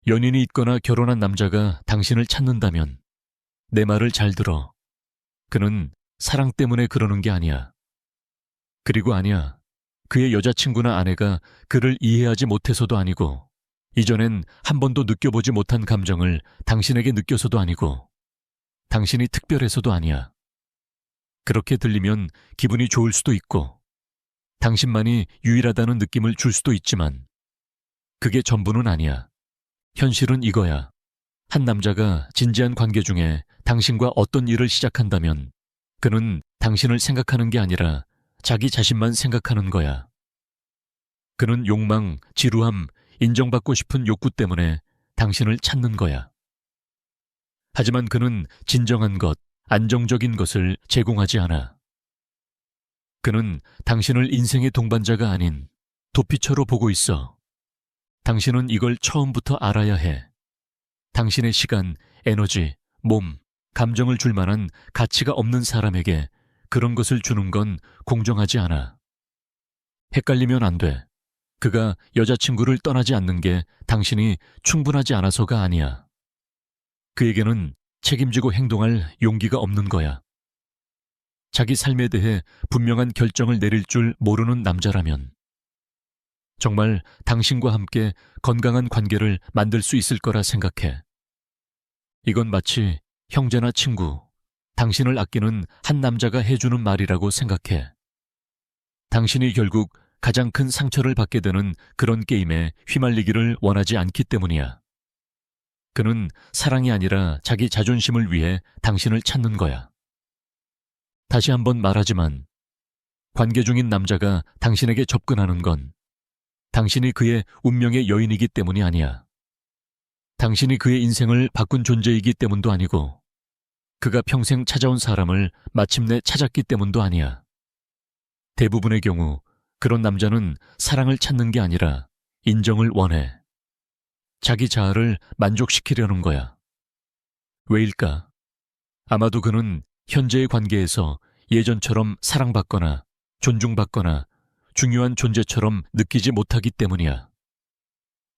연인이 있거나 결혼한 남자가 당신을 찾는다면 내 말을 잘 들어. 그는 사랑 때문에 그러는 게 아니야. 그리고 아니야. 그의 여자친구나 아내가 그를 이해하지 못해서도 아니고, 이전엔 한 번도 느껴보지 못한 감정을 당신에게 느껴서도 아니고, 당신이 특별해서도 아니야. 그렇게 들리면 기분이 좋을 수도 있고, 당신만이 유일하다는 느낌을 줄 수도 있지만, 그게 전부는 아니야. 현실은 이거야. 한 남자가 진지한 관계 중에 당신과 어떤 일을 시작한다면, 그는 당신을 생각하는 게 아니라 자기 자신만 생각하는 거야. 그는 욕망, 지루함, 인정받고 싶은 욕구 때문에 당신을 찾는 거야. 하지만 그는 진정한 것, 안정적인 것을 제공하지 않아. 그는 당신을 인생의 동반자가 아닌 도피처로 보고 있어. 당신은 이걸 처음부터 알아야 해. 당신의 시간, 에너지, 몸, 감정을 줄 만한 가치가 없는 사람에게 그런 것을 주는 건 공정하지 않아. 헷갈리면 안 돼. 그가 여자친구를 떠나지 않는 게 당신이 충분하지 않아서가 아니야. 그에게는 책임지고 행동할 용기가 없는 거야. 자기 삶에 대해 분명한 결정을 내릴 줄 모르는 남자라면 정말 당신과 함께 건강한 관계를 만들 수 있을 거라 생각해. 이건 마치 형제나 친구, 당신을 아끼는 한 남자가 해주는 말이라고 생각해. 당신이 결국 가장 큰 상처를 받게 되는 그런 게임에 휘말리기를 원하지 않기 때문이야. 그는 사랑이 아니라 자기 자존심을 위해 당신을 찾는 거야. 다시 한번 말하지만 관계 중인 남자가 당신에게 접근하는 건 당신이 그의 운명의 여인이기 때문이 아니야. 당신이 그의 인생을 바꾼 존재이기 때문도 아니고 그가 평생 찾아온 사람을 마침내 찾았기 때문도 아니야. 대부분의 경우 그런 남자는 사랑을 찾는 게 아니라 인정을 원해. 자기 자아를 만족시키려는 거야. 왜일까? 아마도 그는 현재의 관계에서 예전처럼 사랑받거나 존중받거나 중요한 존재처럼 느끼지 못하기 때문이야.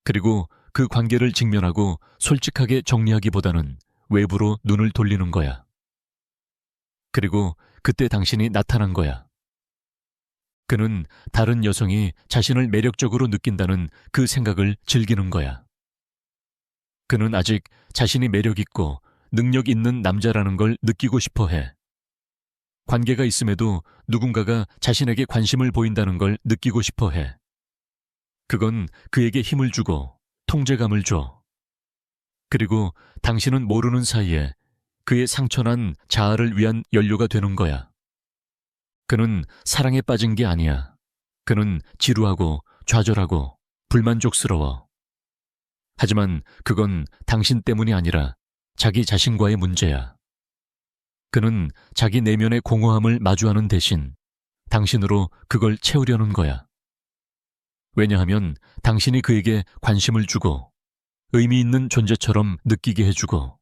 그리고 그 관계를 직면하고 솔직하게 정리하기보다는 외부로 눈을 돌리는 거야. 그리고 그때 당신이 나타난 거야. 그는 다른 여성이 자신을 매력적으로 느낀다는 그 생각을 즐기는 거야. 그는 아직 자신이 매력있고 능력 있는 남자라는 걸 느끼고 싶어 해. 관계가 있음에도 누군가가 자신에게 관심을 보인다는 걸 느끼고 싶어 해. 그건 그에게 힘을 주고 통제감을 줘. 그리고 당신은 모르는 사이에 그의 상처난 자아를 위한 연료가 되는 거야. 그는 사랑에 빠진 게 아니야. 그는 지루하고 좌절하고 불만족스러워. 하지만 그건 당신 때문이 아니라 자기 자신과의 문제야. 그는 자기 내면의 공허함을 마주하는 대신 당신으로 그걸 채우려는 거야. 왜냐하면 당신이 그에게 관심을 주고 의미 있는 존재처럼 느끼게 해주고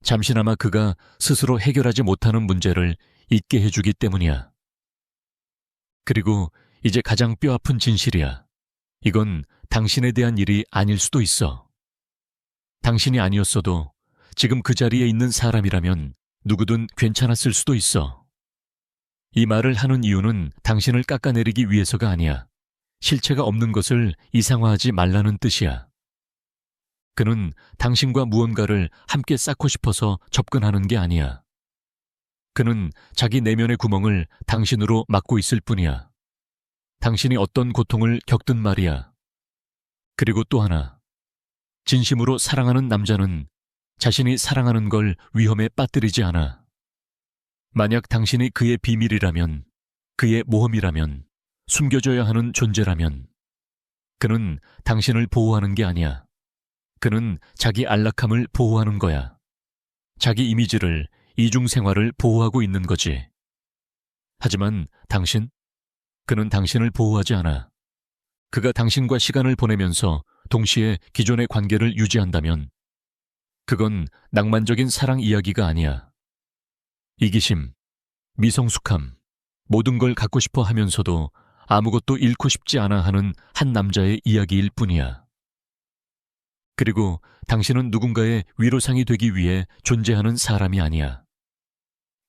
잠시나마 그가 스스로 해결하지 못하는 문제를 잊게 해주기 때문이야. 그리고 이제 가장 뼈아픈 진실이야. 이건 당신에 대한 일이 아닐 수도 있어. 당신이 아니었어도 지금 그 자리에 있는 사람이라면 누구든 괜찮았을 수도 있어. 이 말을 하는 이유는 당신을 깎아내리기 위해서가 아니야. 실체가 없는 것을 이상화하지 말라는 뜻이야. 그는 당신과 무언가를 함께 쌓고 싶어서 접근하는 게 아니야. 그는 자기 내면의 구멍을 당신으로 막고 있을 뿐이야. 당신이 어떤 고통을 겪든 말이야. 그리고 또 하나. 진심으로 사랑하는 남자는 자신이 사랑하는 걸 위험에 빠뜨리지 않아. 만약 당신이 그의 비밀이라면, 그의 모험이라면, 숨겨줘야 하는 존재라면, 그는 당신을 보호하는 게 아니야. 그는 자기 안락함을 보호하는 거야. 자기 이미지를, 이중생활을 보호하고 있는 거지. 하지만 당신? 그는 당신을 보호하지 않아. 그가 당신과 시간을 보내면서 동시에 기존의 관계를 유지한다면 그건 낭만적인 사랑 이야기가 아니야. 이기심, 미성숙함, 모든 걸 갖고 싶어 하면서도 아무것도 잃고 싶지 않아 하는 한 남자의 이야기일 뿐이야. 그리고 당신은 누군가의 위로상이 되기 위해 존재하는 사람이 아니야.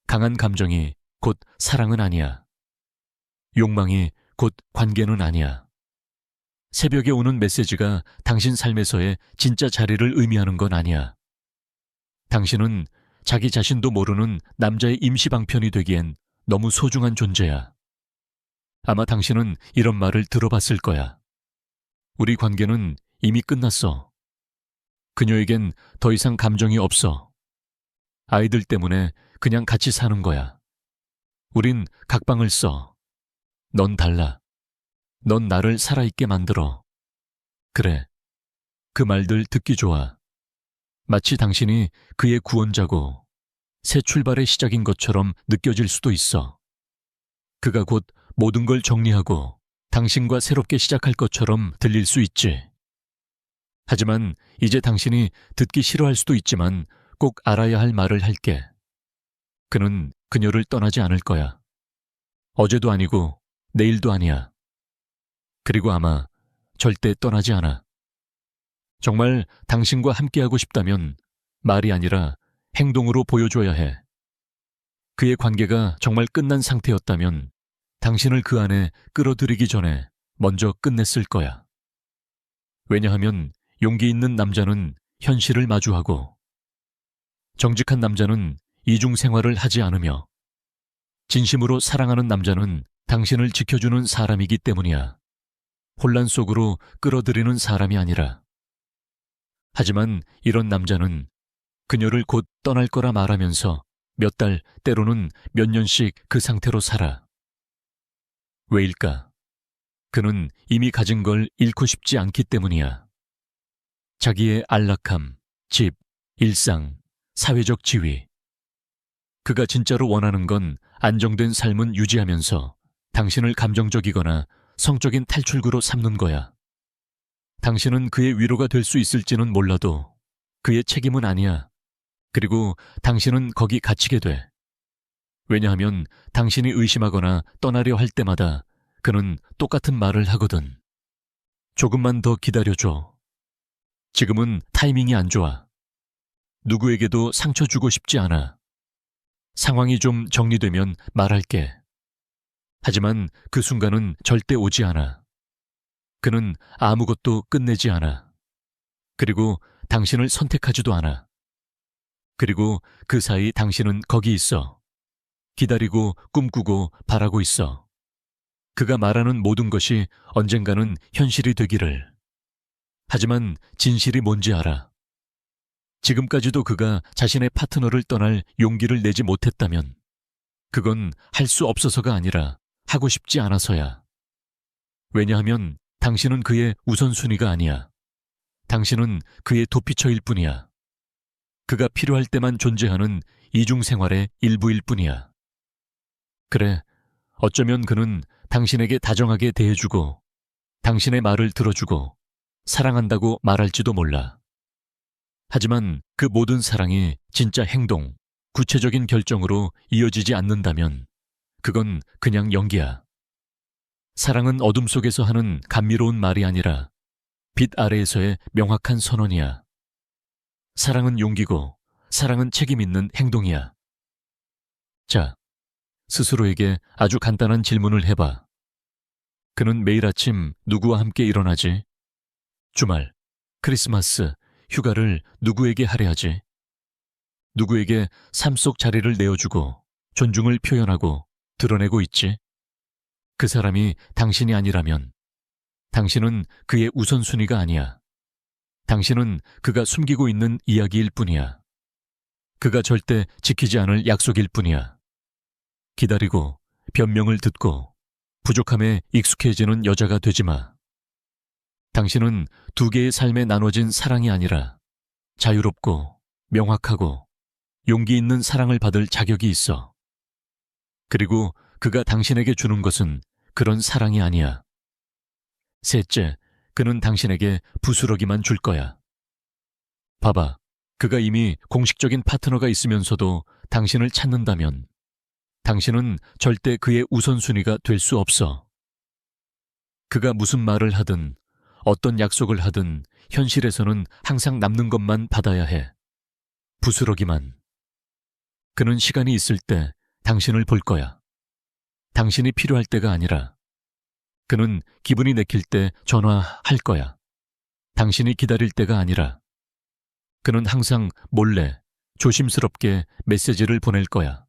강한 감정이 곧 사랑은 아니야. 욕망이 곧 관계는 아니야. 새벽에 오는 메시지가 당신 삶에서의 진짜 자리를 의미하는 건 아니야. 당신은 자기 자신도 모르는 남자의 임시방편이 되기엔 너무 소중한 존재야. 아마 당신은 이런 말을 들어봤을 거야. 우리 관계는 이미 끝났어. 그녀에겐 더 이상 감정이 없어. 아이들 때문에 그냥 같이 사는 거야. 우린 각방을 써. 넌 달라. 넌 나를 살아있게 만들어. 그래. 그 말들 듣기 좋아. 마치 당신이 그의 구원자고 새 출발의 시작인 것처럼 느껴질 수도 있어. 그가 곧 모든 걸 정리하고 당신과 새롭게 시작할 것처럼 들릴 수 있지. 하지만 이제 당신이 듣기 싫어할 수도 있지만 꼭 알아야 할 말을 할게. 그는 그녀를 떠나지 않을 거야. 어제도 아니고 내일도 아니야. 그리고 아마 절대 떠나지 않아. 정말 당신과 함께하고 싶다면 말이 아니라 행동으로 보여줘야 해. 그의 관계가 정말 끝난 상태였다면 당신을 그 안에 끌어들이기 전에 먼저 끝냈을 거야. 왜냐하면 용기 있는 남자는 현실을 마주하고 정직한 남자는 이중 생활을 하지 않으며 진심으로 사랑하는 남자는 당신을 지켜주는 사람이기 때문이야. 혼란 속으로 끌어들이는 사람이 아니라. 하지만 이런 남자는 그녀를 곧 떠날 거라 말하면서 몇 달, 때로는 몇 년씩 그 상태로 살아. 왜일까? 그는 이미 가진 걸 잃고 싶지 않기 때문이야. 자기의 안락함, 집, 일상, 사회적 지위. 그가 진짜로 원하는 건 안정된 삶은 유지하면서 당신을 감정적이거나 성적인 탈출구로 삼는 거야. 당신은 그의 위로가 될 수 있을지는 몰라도 그의 책임은 아니야. 그리고 당신은 거기 갇히게 돼. 왜냐하면 당신이 의심하거나 떠나려 할 때마다 그는 똑같은 말을 하거든. 조금만 더 기다려줘. 지금은 타이밍이 안 좋아. 누구에게도 상처 주고 싶지 않아. 상황이 좀 정리되면 말할게. 하지만 그 순간은 절대 오지 않아. 그는 아무것도 끝내지 않아. 그리고 당신을 선택하지도 않아. 그리고 그 사이 당신은 거기 있어. 기다리고 꿈꾸고 바라고 있어. 그가 말하는 모든 것이 언젠가는 현실이 되기를. 하지만 진실이 뭔지 알아. 지금까지도 그가 자신의 파트너를 떠날 용기를 내지 못했다면 그건 할 수 없어서가 아니라 하고 싶지 않아서야. 왜냐하면 당신은 그의 우선순위가 아니야. 당신은 그의 도피처일 뿐이야. 그가 필요할 때만 존재하는 이중생활의 일부일 뿐이야. 그래, 어쩌면 그는 당신에게 다정하게 대해주고 당신의 말을 들어주고 사랑한다고 말할지도 몰라. 하지만 그 모든 사랑이 진짜 행동, 구체적인 결정으로 이어지지 않는다면 그건 그냥 연기야. 사랑은 어둠 속에서 하는 감미로운 말이 아니라 빛 아래에서의 명확한 선언이야. 사랑은 용기고 사랑은 책임 있는 행동이야. 자, 스스로에게 아주 간단한 질문을 해봐. 그는 매일 아침 누구와 함께 일어나지? 주말, 크리스마스, 휴가를 누구에게 할애하지? 누구에게 삶 속 자리를 내어주고 존중을 표현하고 드러내고 있지? 그 사람이 당신이 아니라면 당신은 그의 우선순위가 아니야. 당신은 그가 숨기고 있는 이야기일 뿐이야. 그가 절대 지키지 않을 약속일 뿐이야. 기다리고 변명을 듣고 부족함에 익숙해지는 여자가 되지 마. 당신은 두 개의 삶에 나눠진 사랑이 아니라 자유롭고 명확하고 용기 있는 사랑을 받을 자격이 있어. 그리고 그가 당신에게 주는 것은 그런 사랑이 아니야. 셋째, 그는 당신에게 부스러기만 줄 거야. 봐봐, 그가 이미 공식적인 파트너가 있으면서도 당신을 찾는다면 당신은 절대 그의 우선순위가 될 수 없어. 그가 무슨 말을 하든 어떤 약속을 하든 현실에서는 항상 남는 것만 받아야 해. 부스러기만. 그는 시간이 있을 때 당신을 볼 거야. 당신이 필요할 때가 아니라. 그는 기분이 내킬 때 전화할 거야. 당신이 기다릴 때가 아니라. 그는 항상 몰래, 조심스럽게 메시지를 보낼 거야.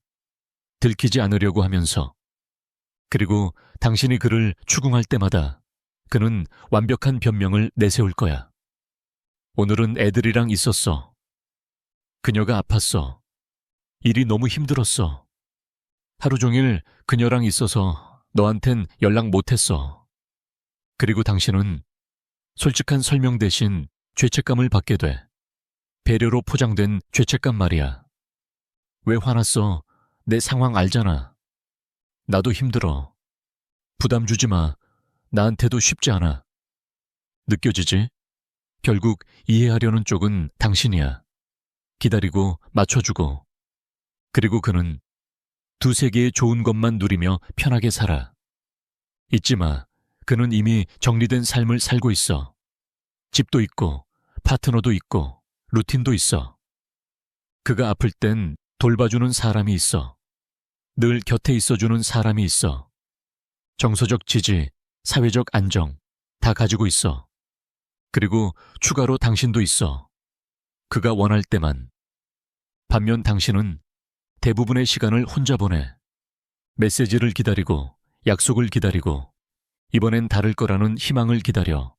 들키지 않으려고 하면서. 그리고 당신이 그를 추궁할 때마다 그는 완벽한 변명을 내세울 거야. 오늘은 애들이랑 있었어. 그녀가 아팠어. 일이 너무 힘들었어. 하루 종일 그녀랑 있어서 너한텐 연락 못했어. 그리고 당신은 솔직한 설명 대신 죄책감을 받게 돼. 배려로 포장된 죄책감 말이야. 왜 화났어? 내 상황 알잖아. 나도 힘들어. 부담 주지 마. 나한테도 쉽지 않아. 느껴지지? 결국 이해하려는 쪽은 당신이야. 기다리고 맞춰주고. 그리고 그는 두세 개의 좋은 것만 누리며 편하게 살아. 잊지 마. 그는 이미 정리된 삶을 살고 있어. 집도 있고, 파트너도 있고, 루틴도 있어. 그가 아플 땐 돌봐주는 사람이 있어. 늘 곁에 있어주는 사람이 있어. 정서적 지지, 사회적 안정, 다 가지고 있어. 그리고 추가로 당신도 있어. 그가 원할 때만. 반면 당신은 대부분의 시간을 혼자 보내. 메시지를 기다리고, 약속을 기다리고, 이번엔 다를 거라는 희망을 기다려.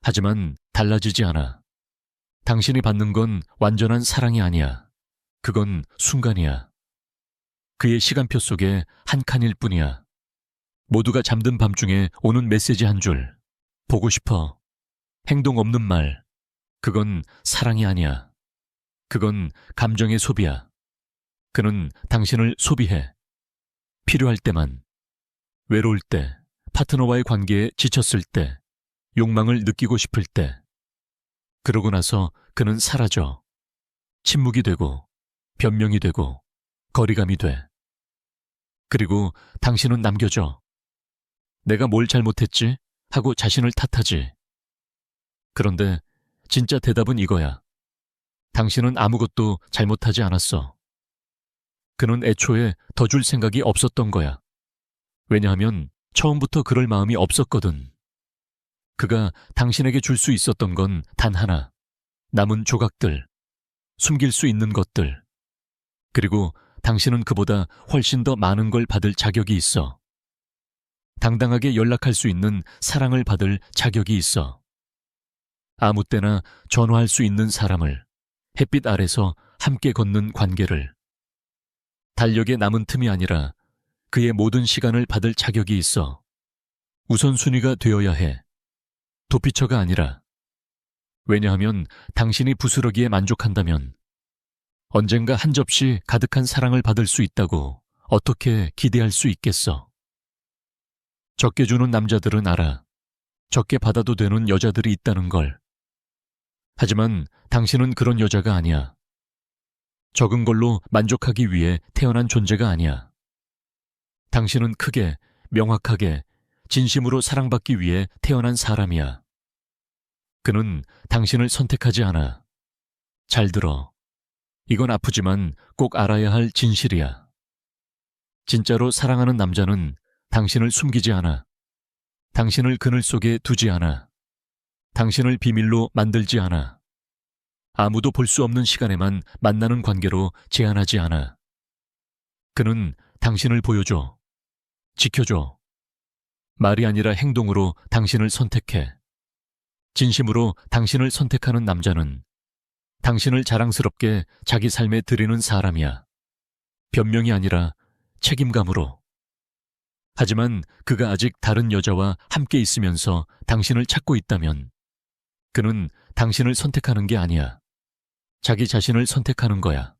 하지만 달라지지 않아. 당신이 받는 건 완전한 사랑이 아니야. 그건 순간이야. 그의 시간표 속에 한 칸일 뿐이야. 모두가 잠든 밤중에 오는 메시지 한 줄. 보고 싶어. 행동 없는 말. 그건 사랑이 아니야. 그건 감정의 소비야. 그는 당신을 소비해. 필요할 때만. 외로울 때, 파트너와의 관계에 지쳤을 때, 욕망을 느끼고 싶을 때. 그러고 나서 그는 사라져. 침묵이 되고, 변명이 되고, 거리감이 돼. 그리고 당신은 남겨져. 내가 뭘 잘못했지? 하고 자신을 탓하지. 그런데 진짜 대답은 이거야. 당신은 아무것도 잘못하지 않았어. 그는 애초에 더 줄 생각이 없었던 거야. 왜냐하면 처음부터 그럴 마음이 없었거든. 그가 당신에게 줄 수 있었던 건 단 하나. 남은 조각들, 숨길 수 있는 것들. 그리고 당신은 그보다 훨씬 더 많은 걸 받을 자격이 있어. 당당하게 연락할 수 있는 사랑을 받을 자격이 있어. 아무 때나 전화할 수 있는 사람을, 햇빛 아래서 함께 걷는 관계를. 달력에 남은 틈이 아니라 그의 모든 시간을 받을 자격이 있어. 우선순위가 되어야 해. 도피처가 아니라. 왜냐하면 당신이 부스러기에 만족한다면 언젠가 한 접시 가득한 사랑을 받을 수 있다고 어떻게 기대할 수 있겠어. 적게 주는 남자들은 알아. 적게 받아도 되는 여자들이 있다는 걸. 하지만 당신은 그런 여자가 아니야. 적은 걸로 만족하기 위해 태어난 존재가 아니야. 당신은 크게, 명확하게, 진심으로 사랑받기 위해 태어난 사람이야. 그는 당신을 선택하지 않아. 잘 들어. 이건 아프지만 꼭 알아야 할 진실이야. 진짜로 사랑하는 남자는 당신을 숨기지 않아. 당신을 그늘 속에 두지 않아. 당신을 비밀로 만들지 않아. 아무도 볼 수 없는 시간에만 만나는 관계로 제한하지 않아. 그는 당신을 보여줘. 지켜줘. 말이 아니라 행동으로 당신을 선택해. 진심으로 당신을 선택하는 남자는 당신을 자랑스럽게 자기 삶에 들이는 사람이야. 변명이 아니라 책임감으로. 하지만 그가 아직 다른 여자와 함께 있으면서 당신을 찾고 있다면 그는 당신을 선택하는 게 아니야. 자기 자신을 선택하는 거야.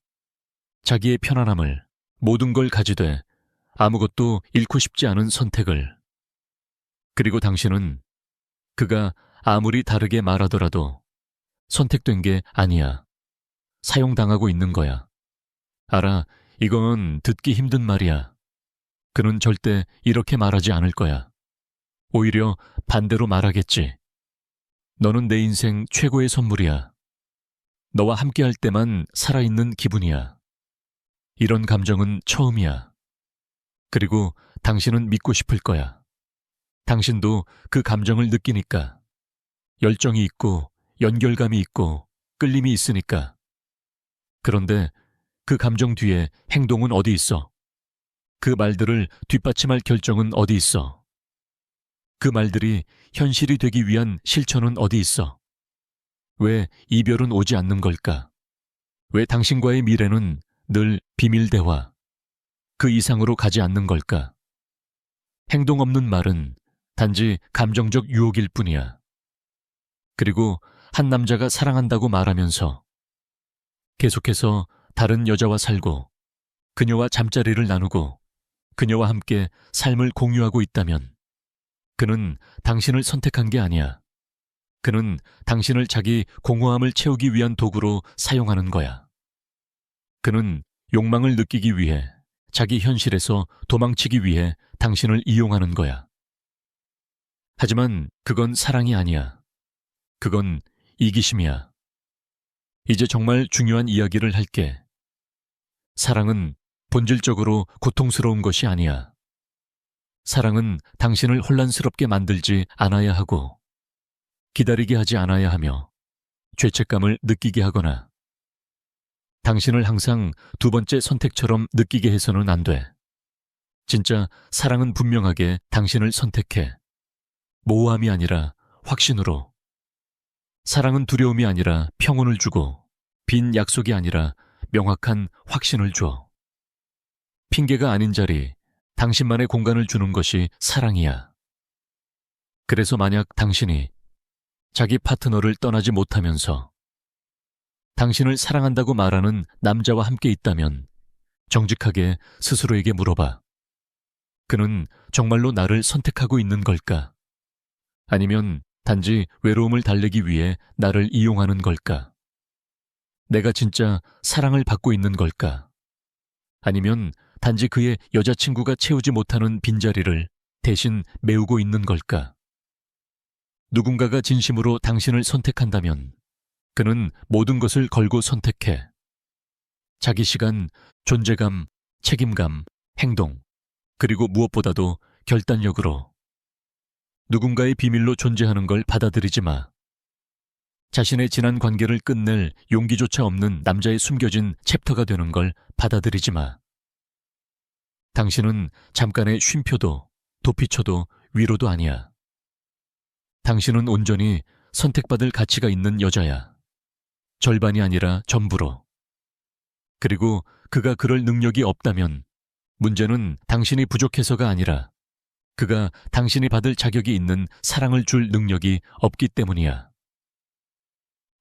자기의 편안함을, 모든 걸 가지되 아무것도 잃고 싶지 않은 선택을. 그리고 당신은 그가 아무리 다르게 말하더라도 선택된 게 아니야. 사용당하고 있는 거야. 알아, 이건 듣기 힘든 말이야. 그는 절대 이렇게 말하지 않을 거야. 오히려 반대로 말하겠지. 너는 내 인생 최고의 선물이야. 너와 함께할 때만 살아있는 기분이야. 이런 감정은 처음이야. 그리고 당신은 믿고 싶을 거야. 당신도 그 감정을 느끼니까. 열정이 있고 연결감이 있고 끌림이 있으니까. 그런데 그 감정 뒤에 행동은 어디 있어? 그 말들을 뒷받침할 결정은 어디 있어? 그 말들이 현실이 되기 위한 실천은 어디 있어? 왜 이별은 오지 않는 걸까? 왜 당신과의 미래는 늘 비밀 대화, 그 이상으로 가지 않는 걸까? 행동 없는 말은 단지 감정적 유혹일 뿐이야. 그리고 한 남자가 사랑한다고 말하면서 계속해서 다른 여자와 살고 그녀와 잠자리를 나누고 그녀와 함께 삶을 공유하고 있다면 그는 당신을 선택한 게 아니야. 그는 당신을 자기 공허함을 채우기 위한 도구로 사용하는 거야. 그는 욕망을 느끼기 위해, 자기 현실에서 도망치기 위해 당신을 이용하는 거야. 하지만 그건 사랑이 아니야. 그건 이기심이야. 이제 정말 중요한 이야기를 할게. 사랑은 본질적으로 고통스러운 것이 아니야. 사랑은 당신을 혼란스럽게 만들지 않아야 하고, 기다리게 하지 않아야 하며, 죄책감을 느끼게 하거나, 당신을 항상 두 번째 선택처럼 느끼게 해서는 안 돼. 진짜 사랑은 분명하게 당신을 선택해. 모호함이 아니라 확신으로. 사랑은 두려움이 아니라 평온을 주고, 빈 약속이 아니라 명확한 확신을 줘. 핑계가 아닌 자리, 당신만의 공간을 주는 것이 사랑이야. 그래서 만약 당신이 자기 파트너를 떠나지 못하면서 당신을 사랑한다고 말하는 남자와 함께 있다면 정직하게 스스로에게 물어봐. 그는 정말로 나를 선택하고 있는 걸까? 아니면 단지 외로움을 달래기 위해 나를 이용하는 걸까? 내가 진짜 사랑을 받고 있는 걸까? 아니면 단지 그의 여자친구가 채우지 못하는 빈자리를 대신 메우고 있는 걸까? 누군가가 진심으로 당신을 선택한다면 그는 모든 것을 걸고 선택해. 자기 시간, 존재감, 책임감, 행동, 그리고 무엇보다도 결단력으로. 누군가의 비밀로 존재하는 걸 받아들이지 마. 자신의 지난 관계를 끝낼 용기조차 없는 남자의 숨겨진 챕터가 되는 걸 받아들이지 마. 당신은 잠깐의 쉼표도, 도피처도, 위로도 아니야. 당신은 온전히 선택받을 가치가 있는 여자야. 절반이 아니라 전부로. 그리고 그가 그럴 능력이 없다면 문제는 당신이 부족해서가 아니라 그가 당신이 받을 자격이 있는 사랑을 줄 능력이 없기 때문이야.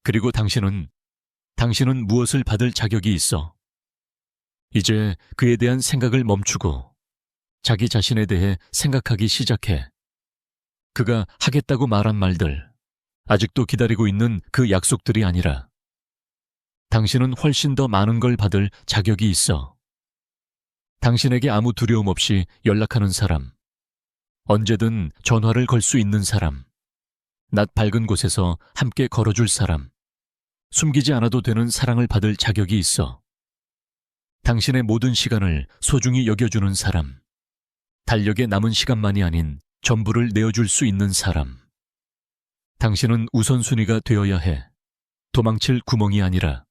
그리고 당신은 무엇을 받을 자격이 있어? 이제 그에 대한 생각을 멈추고 자기 자신에 대해 생각하기 시작해. 그가 하겠다고 말한 말들, 아직도 기다리고 있는 그 약속들이 아니라 당신은 훨씬 더 많은 걸 받을 자격이 있어. 당신에게 아무 두려움 없이 연락하는 사람, 언제든 전화를 걸 수 있는 사람, 낮 밝은 곳에서 함께 걸어줄 사람, 숨기지 않아도 되는 사랑을 받을 자격이 있어. 당신의 모든 시간을 소중히 여겨주는 사람, 달력에 남은 시간만이 아닌 전부를 내어줄 수 있는 사람. 당신은 우선순위가 되어야 해. 도망칠 구멍이 아니라.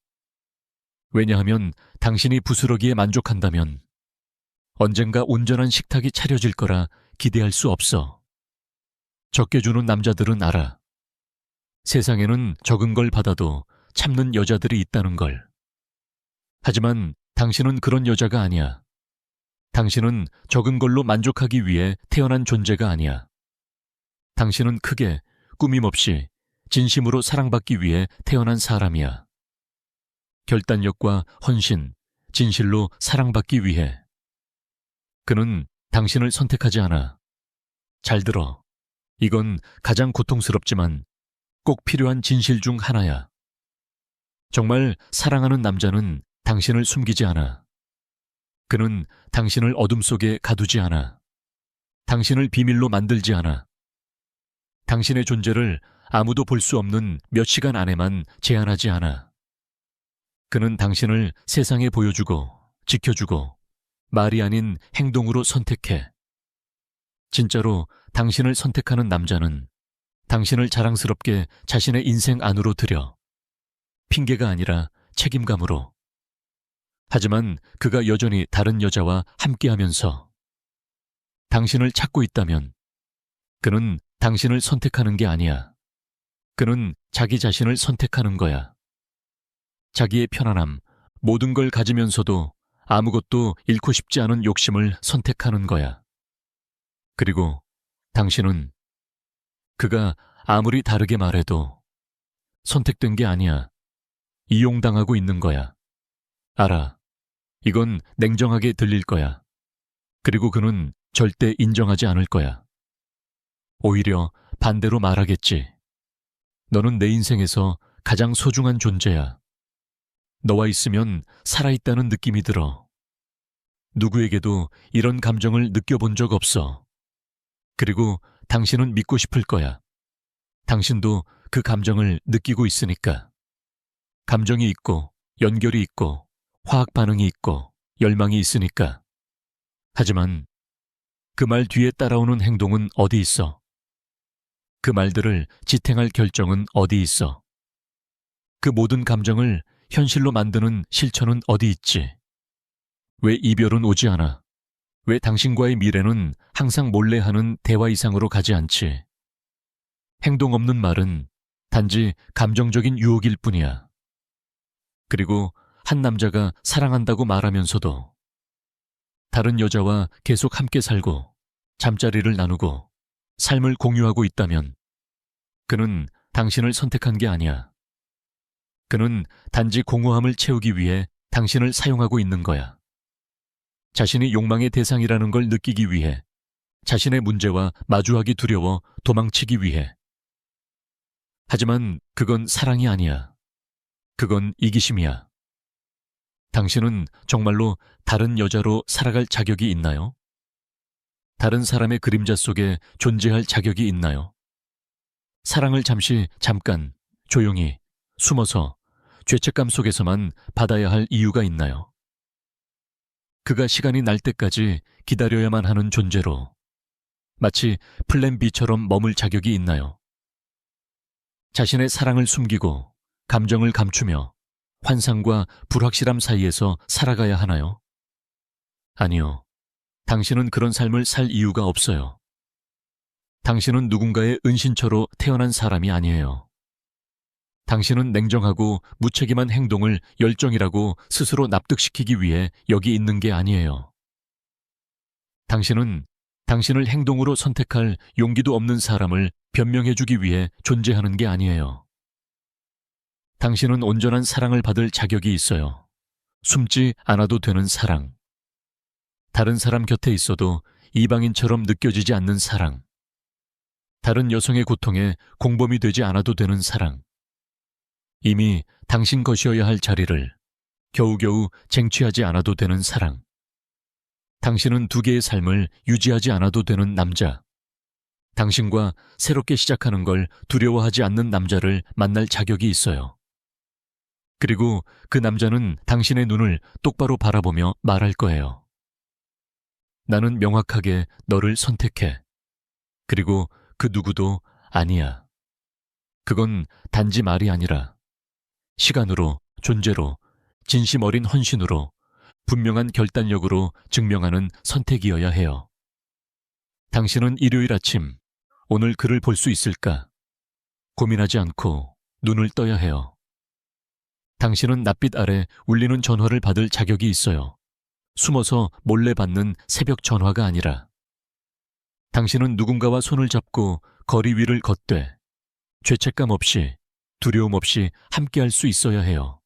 왜냐하면 당신이 부스러기에 만족한다면 언젠가 온전한 식탁이 차려질 거라 기대할 수 없어. 적게 주는 남자들은 알아. 세상에는 적은 걸 받아도 참는 여자들이 있다는 걸. 하지만 당신은 그런 여자가 아니야. 당신은 적은 걸로 만족하기 위해 태어난 존재가 아니야. 당신은 크게, 꾸밈없이, 진심으로 사랑받기 위해 태어난 사람이야. 결단력과 헌신, 진실로 사랑받기 위해. 그는 당신을 선택하지 않아. 잘 들어. 이건 가장 고통스럽지만 꼭 필요한 진실 중 하나야. 정말 사랑하는 남자는 당신을 숨기지 않아. 그는 당신을 어둠 속에 가두지 않아. 당신을 비밀로 만들지 않아. 당신의 존재를 아무도 볼 수 없는 몇 시간 안에만 제한하지 않아. 그는 당신을 세상에 보여주고 지켜주고 말이 아닌 행동으로 선택해. 진짜로 당신을 선택하는 남자는 당신을 자랑스럽게 자신의 인생 안으로 들여. 핑계가 아니라 책임감으로. 하지만 그가 여전히 다른 여자와 함께하면서 당신을 찾고 있다면 그는 당신을 선택하는 게 아니야. 그는 자기 자신을 선택하는 거야. 자기의 편안함, 모든 걸 가지면서도 아무것도 잃고 싶지 않은 욕심을 선택하는 거야. 그리고 당신은 그가 아무리 다르게 말해도 선택된 게 아니야. 이용당하고 있는 거야. 알아. 이건 냉정하게 들릴 거야. 그리고 그는 절대 인정하지 않을 거야. 오히려 반대로 말하겠지. 너는 내 인생에서 가장 소중한 존재야. 너와 있으면 살아있다는 느낌이 들어. 누구에게도 이런 감정을 느껴본 적 없어. 그리고 당신은 믿고 싶을 거야. 당신도 그 감정을 느끼고 있으니까. 감정이 있고, 연결이 있고, 화학 반응이 있고, 열망이 있으니까. 하지만 그 말 뒤에 따라오는 행동은 어디 있어? 그 말들을 지탱할 결정은 어디 있어? 그 모든 감정을 현실로 만드는 실천은 어디 있지? 왜 이별은 오지 않아? 왜 당신과의 미래는 항상 몰래 하는 대화 이상으로 가지 않지? 행동 없는 말은 단지 감정적인 유혹일 뿐이야. 그리고 한 남자가 사랑한다고 말하면서도 다른 여자와 계속 함께 살고 잠자리를 나누고 삶을 공유하고 있다면 그는 당신을 선택한 게 아니야. 그는 단지 공허함을 채우기 위해 당신을 사용하고 있는 거야. 자신이 욕망의 대상이라는 걸 느끼기 위해, 자신의 문제와 마주하기 두려워 도망치기 위해. 하지만 그건 사랑이 아니야. 그건 이기심이야. 당신은 정말로 다른 여자로 살아갈 자격이 있나요? 다른 사람의 그림자 속에 존재할 자격이 있나요? 사랑을 잠깐, 조용히, 숨어서 죄책감 속에서만 받아야 할 이유가 있나요? 그가 시간이 날 때까지 기다려야만 하는 존재로 마치 플랜 B처럼 머물 자격이 있나요? 자신의 사랑을 숨기고 감정을 감추며 환상과 불확실함 사이에서 살아가야 하나요? 아니요. 당신은 그런 삶을 살 이유가 없어요. 당신은 누군가의 은신처로 태어난 사람이 아니에요. 당신은 냉정하고 무책임한 행동을 열정이라고 스스로 납득시키기 위해 여기 있는 게 아니에요. 당신은 당신을 행동으로 선택할 용기도 없는 사람을 변명해주기 위해 존재하는 게 아니에요. 당신은 온전한 사랑을 받을 자격이 있어요. 숨지 않아도 되는 사랑. 다른 사람 곁에 있어도 이방인처럼 느껴지지 않는 사랑. 다른 여성의 고통에 공범이 되지 않아도 되는 사랑. 이미 당신 것이어야 할 자리를 겨우겨우 쟁취하지 않아도 되는 사랑. 당신은 두 개의 삶을 유지하지 않아도 되는 남자. 당신과 새롭게 시작하는 걸 두려워하지 않는 남자를 만날 자격이 있어요. 그리고 그 남자는 당신의 눈을 똑바로 바라보며 말할 거예요. 나는 명확하게 너를 선택해. 그리고 그 누구도 아니야. 그건 단지 말이 아니라 시간으로, 존재로, 진심 어린 헌신으로, 분명한 결단력으로 증명하는 선택이어야 해요. 당신은 일요일 아침, 오늘 그를 볼 수 있을까? 고민하지 않고 눈을 떠야 해요. 당신은 낯빛 아래 울리는 전화를 받을 자격이 있어요. 숨어서 몰래 받는 새벽 전화가 아니라. 당신은 누군가와 손을 잡고 거리 위를 걷되 죄책감 없이, 두려움 없이 함께할 수 있어야 해요.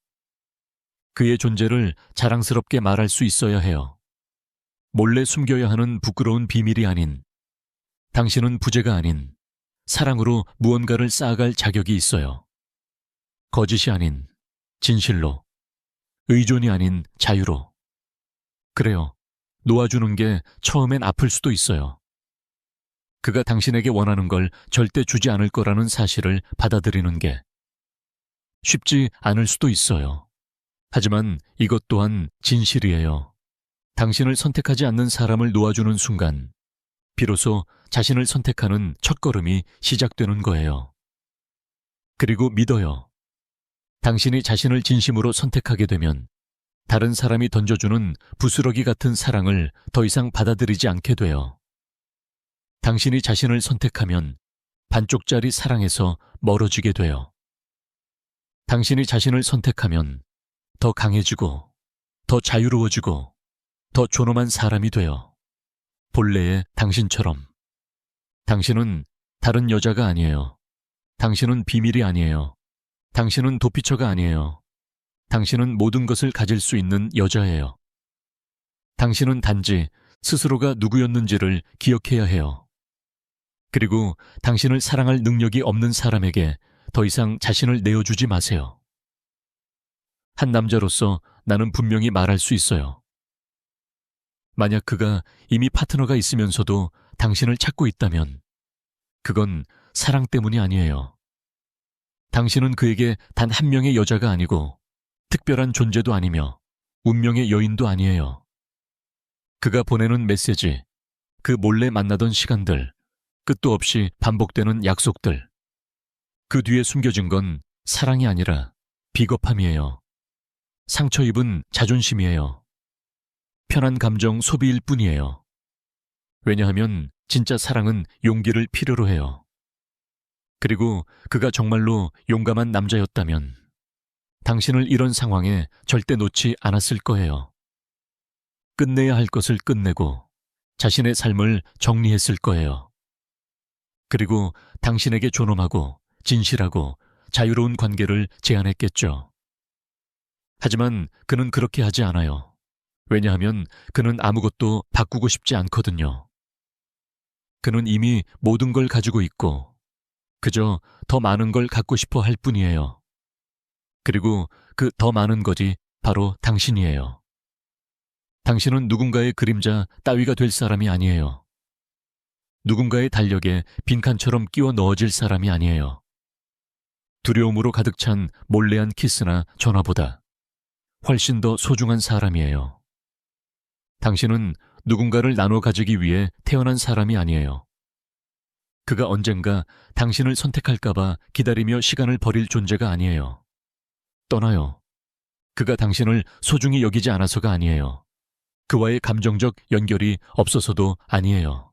그의 존재를 자랑스럽게 말할 수 있어야 해요. 몰래 숨겨야 하는 부끄러운 비밀이 아닌, 당신은 부재가 아닌 사랑으로 무언가를 쌓아갈 자격이 있어요. 거짓이 아닌 진실로, 의존이 아닌 자유로. 그래요. 놓아주는 게 처음엔 아플 수도 있어요. 그가 당신에게 원하는 걸 절대 주지 않을 거라는 사실을 받아들이는 게 쉽지 않을 수도 있어요. 하지만 이것 또한 진실이에요. 당신을 선택하지 않는 사람을 놓아주는 순간, 비로소 자신을 선택하는 첫걸음이 시작되는 거예요. 그리고 믿어요. 당신이 자신을 진심으로 선택하게 되면 다른 사람이 던져주는 부스러기 같은 사랑을 더 이상 받아들이지 않게 돼요. 당신이 자신을 선택하면 반쪽짜리 사랑에서 멀어지게 돼요. 당신이 자신을 선택하면 더 강해지고, 더 자유로워지고, 더 존엄한 사람이 돼요. 본래의 당신처럼. 당신은 다른 여자가 아니에요. 당신은 비밀이 아니에요. 당신은 도피처가 아니에요. 당신은 모든 것을 가질 수 있는 여자예요. 당신은 단지 스스로가 누구였는지를 기억해야 해요. 그리고 당신을 사랑할 능력이 없는 사람에게 더 이상 자신을 내어주지 마세요. 한 남자로서 나는 분명히 말할 수 있어요. 만약 그가 이미 파트너가 있으면서도 당신을 찾고 있다면 그건 사랑 때문이 아니에요. 당신은 그에게 단 한 명의 여자가 아니고 특별한 존재도 아니며 운명의 여인도 아니에요. 그가 보내는 메시지, 그 몰래 만나던 시간들, 끝도 없이 반복되는 약속들, 그 뒤에 숨겨진 건 사랑이 아니라 비겁함이에요. 상처 입은 자존심이에요. 편한 감정 소비일 뿐이에요. 왜냐하면 진짜 사랑은 용기를 필요로 해요. 그리고 그가 정말로 용감한 남자였다면 당신을 이런 상황에 절대 놓지 않았을 거예요. 끝내야 할 것을 끝내고 자신의 삶을 정리했을 거예요. 그리고 당신에게 존엄하고 진실하고 자유로운 관계를 제안했겠죠. 하지만 그는 그렇게 하지 않아요. 왜냐하면 그는 아무것도 바꾸고 싶지 않거든요. 그는 이미 모든 걸 가지고 있고 그저 더 많은 걸 갖고 싶어 할 뿐이에요. 그리고 그 더 많은 것이 바로 당신이에요. 당신은 누군가의 그림자 따위가 될 사람이 아니에요. 누군가의 달력에 빈칸처럼 끼워 넣어질 사람이 아니에요. 두려움으로 가득 찬 몰래한 키스나 전화보다 훨씬 더 소중한 사람이에요. 당신은 누군가를 나눠 가지기 위해 태어난 사람이 아니에요. 그가 언젠가 당신을 선택할까봐 기다리며 시간을 버릴 존재가 아니에요. 떠나요. 그가 당신을 소중히 여기지 않아서가 아니에요. 그와의 감정적 연결이 없어서도 아니에요.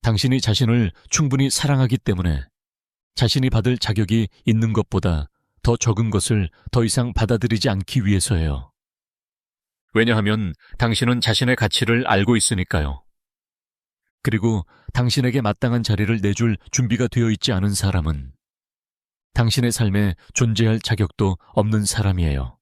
당신이 자신을 충분히 사랑하기 때문에 자신이 받을 자격이 있는 것보다 더 적은 것을 더 이상 받아들이지 않기 위해서예요. 왜냐하면 당신은 자신의 가치를 알고 있으니까요. 그리고 당신에게 마땅한 자리를 내줄 준비가 되어 있지 않은 사람은 당신의 삶에 존재할 자격도 없는 사람이에요.